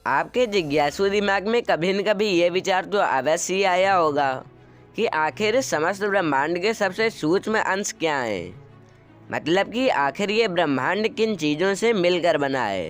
आपके जिज्ञासु दिमाग में कभी न कभी ये विचार तो अवश्य ही आया होगा कि आखिर इस समस्त ब्रह्मांड के सबसे सूक्ष्म अंश क्या हैं। मतलब कि आखिर ये ब्रह्मांड किन चीज़ों से मिलकर बना है।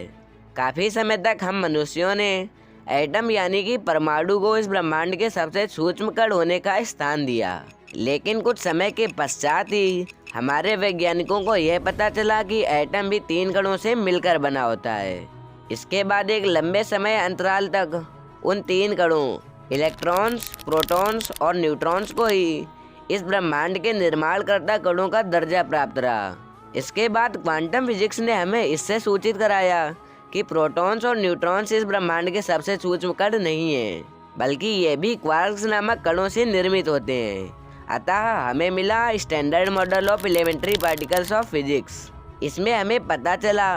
काफ़ी समय तक हम मनुष्यों ने एटम यानी कि परमाणु को इस ब्रह्मांड के सबसे सूक्ष्म कण होने का स्थान दिया, लेकिन कुछ समय के पश्चात ही हमारे वैज्ञानिकों को यह पता चला कि एटम भी 3 कणों से मिलकर बना होता है। इसके बाद एक लंबे समय अंतराल तक उन 3 कणों इलेक्ट्रॉन्स, प्रोटॉन्स और न्यूट्रॉन्स को ही इस ब्रह्मांड के निर्माणकर्ता कणों का दर्जा प्राप्त रहा। इसके बाद क्वांटम फिजिक्स ने हमें इससे सूचित कराया कि प्रोटॉन्स और न्यूट्रॉन्स इस ब्रह्मांड के सबसे सूक्ष्म कण नहीं हैं, बल्कि ये भी क्वार्क्स नामक कणों से निर्मित होते हैं। अतः हमें मिला standard model of elementary particles of physics. इसमें हमें पता चला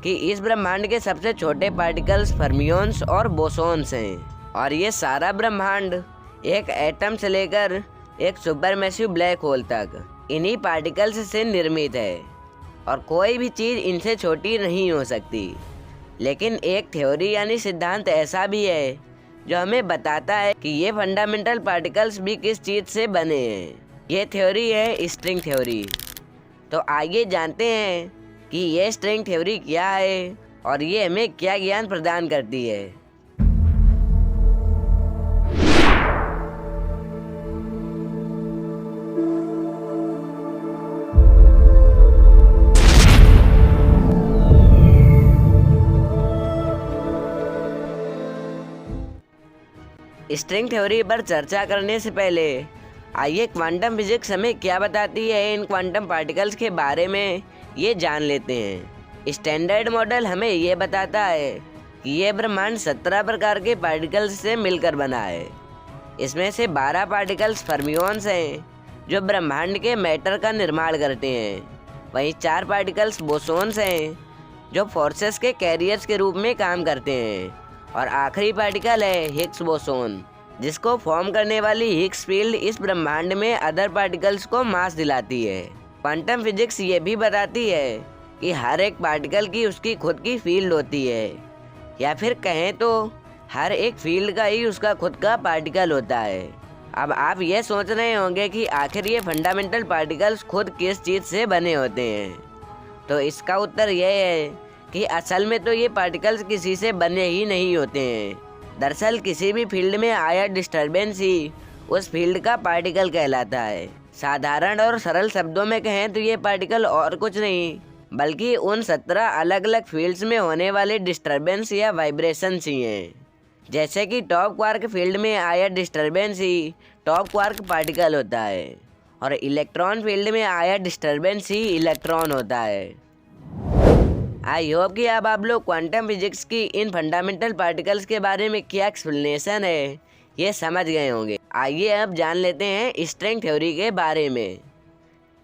कि इस ब्रह्मांड के सबसे छोटे पार्टिकल्स फर्मियोन्स और बोसोन्स हैं, और ये सारा ब्रह्मांड एक एटम से लेकर एक सुपरमैसिव ब्लैक होल तक इन्हीं पार्टिकल्स से निर्मित है, और कोई भी चीज़ इनसे छोटी नहीं हो सकती। लेकिन एक थ्योरी यानी सिद्धांत ऐसा भी है जो हमें बताता है कि ये फंडामेंटल पार्टिकल्स भी किस चीज़ से बने हैं। ये थ्योरी है स्ट्रिंग थ्योरी। तो आइए जानते हैं कि ये स्ट्रिंग थ्योरी क्या है और ये हमें क्या ज्ञान प्रदान करती है। स्ट्रिंग थ्योरी पर चर्चा करने से पहले आइए क्वांटम फिजिक्स हमें क्या बताती है इन क्वांटम पार्टिकल्स के बारे में ये जान लेते हैं। स्टैंडर्ड मॉडल हमें ये बताता है कि ये ब्रह्मांड 17 प्रकार के पार्टिकल्स से मिलकर बना है। इसमें से 12 पार्टिकल्स फर्मियोन्स हैं जो ब्रह्मांड के मैटर का निर्माण करते हैं। वहीं 4 पार्टिकल्स बोसोन्स हैं जो फोर्सेस के कैरियर्स के रूप में काम करते हैं, और आखिरी पार्टिकल है हिग्स बोसोन, जिसको फॉर्म करने वाली हिग्स फील्ड इस ब्रह्मांड में अदर पार्टिकल्स को मास दिलाती है। क्वांटम फिजिक्स ये भी बताती है कि हर एक पार्टिकल की उसकी खुद की फील्ड होती है, या फिर कहें तो हर एक फील्ड का ही उसका खुद का पार्टिकल होता है। अब आप ये सोच रहे होंगे कि आखिर ये फंडामेंटल पार्टिकल्स खुद किस चीज़ से बने होते हैं। तो इसका उत्तर यह है कि असल में तो ये पार्टिकल्स किसी से बने ही नहीं होते हैं। दरअसल किसी भी फील्ड में आया डिस्टर्बेंस ही उस फील्ड का पार्टिकल कहलाता है। साधारण और सरल शब्दों में कहें तो ये पार्टिकल और कुछ नहीं बल्कि उन 17 अलग अलग फील्ड्स में होने वाले डिस्टर्बेंस या वाइब्रेशंस ही हैं। जैसे कि टॉप क्वार्क फील्ड में आया डिस्टर्बेंस ही टॉप क्वार्क पार्टिकल होता है, और इलेक्ट्रॉन फील्ड में आया डिस्टर्बेंस ही इलेक्ट्रॉन होता है। आई होप कि अब आप लोग क्वांटम फिजिक्स की इन फंडामेंटल पार्टिकल्स के बारे में क्या एक्सप्लेनेशन है ये समझ गए होंगे। आइए अब जान लेते हैं स्ट्रिंग थ्योरी के बारे में।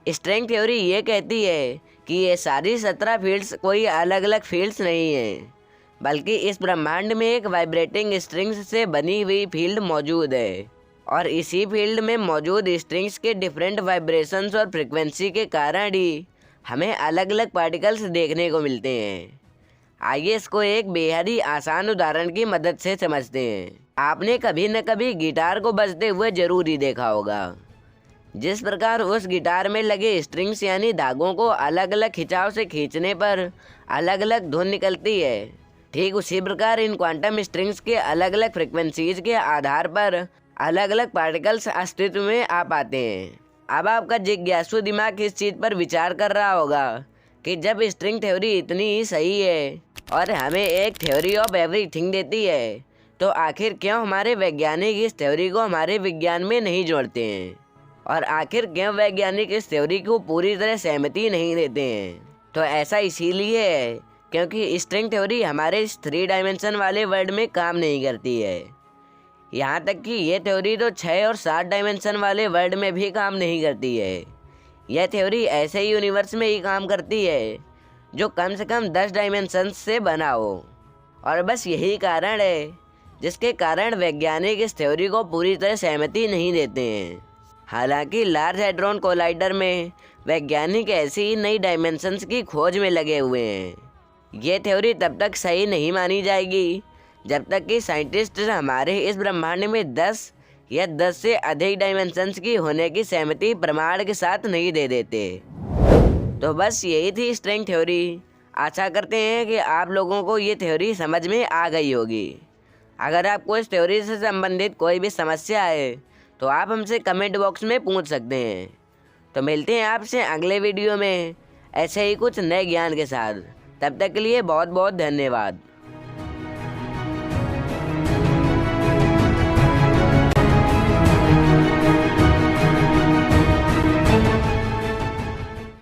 स्ट्रिंग थ्योरी ये कहती है कि ये सारी 17 फील्ड्स कोई अलग अलग फील्ड्स नहीं हैं, बल्कि इस ब्रह्मांड में एक वाइब्रेटिंग स्ट्रिंग्स से बनी हुई फील्ड मौजूद है, और इसी फील्ड में मौजूद स्ट्रिंग्स के डिफरेंट वाइब्रेशंस और फ्रिक्वेंसी के कारण ही हमें अलग अलग पार्टिकल्स देखने को मिलते हैं। आइए इसको एक बेहद ही आसान उदाहरण की मदद से समझते हैं। आपने कभी न कभी गिटार को बजते हुए जरूर ही देखा होगा। जिस प्रकार उस गिटार में लगे स्ट्रिंग्स यानी धागों को अलग अलग खिंचाव से खींचने पर अलग अलग धुन निकलती है, ठीक उसी प्रकार इन क्वांटम स्ट्रिंग्स के अलग अलग फ्रिक्वेंसीज के आधार पर अलग अलग पार्टिकल्स अस्तित्व में आ पाते हैं। अब आपका जिज्ञासु दिमाग इस चीज़ पर विचार कर रहा होगा कि जब स्ट्रिंग थ्योरी इतनी ही सही है और हमें एक थ्योरी ऑफ एवरीथिंग देती है, तो आखिर क्यों हमारे वैज्ञानिक इस थ्योरी को हमारे विज्ञान में नहीं जोड़ते हैं, और आखिर क्यों वैज्ञानिक इस थ्योरी को पूरी तरह सहमति नहीं देते हैं। तो ऐसा इसीलिए है क्योंकि स्ट्रिंग थ्योरी हमारे इस 3 डायमेंशन वाले वर्ल्ड में काम नहीं करती है। यहाँ तक कि ये थ्योरी तो 6 और 7 डायमेंशन वाले वर्ल्ड में भी काम नहीं करती है। यह थ्योरी ऐसे यूनिवर्स में ही काम करती है जो कम से कम 10 डायमेंशंस से बना हो, और बस यही कारण है जिसके कारण वैज्ञानिक इस थ्योरी को पूरी तरह सहमति नहीं देते हैं। हालांकि लार्ज हैड्रॉन कोलाइडर में वैज्ञानिक ऐसी ही नई डायमेंशंस की खोज में लगे हुए हैं। ये थ्योरी तब तक सही नहीं मानी जाएगी जब तक कि साइंटिस्ट हमारे इस ब्रह्मांड में 10 या 10 से अधिक डायमेंशंस की होने की सहमति प्रमाण के साथ नहीं दे देते। तो बस यही थी स्ट्रिंग थ्योरी। आशा करते हैं कि आप लोगों को ये थ्योरी समझ में आ गई होगी। अगर आपको इस थ्योरी से संबंधित कोई भी समस्या है तो आप हमसे कमेंट बॉक्स में पूछ सकते हैं। तो मिलते हैं आपसे अगले वीडियो में ऐसे ही कुछ नए ज्ञान के साथ। तब तक के लिए बहुत बहुत धन्यवाद।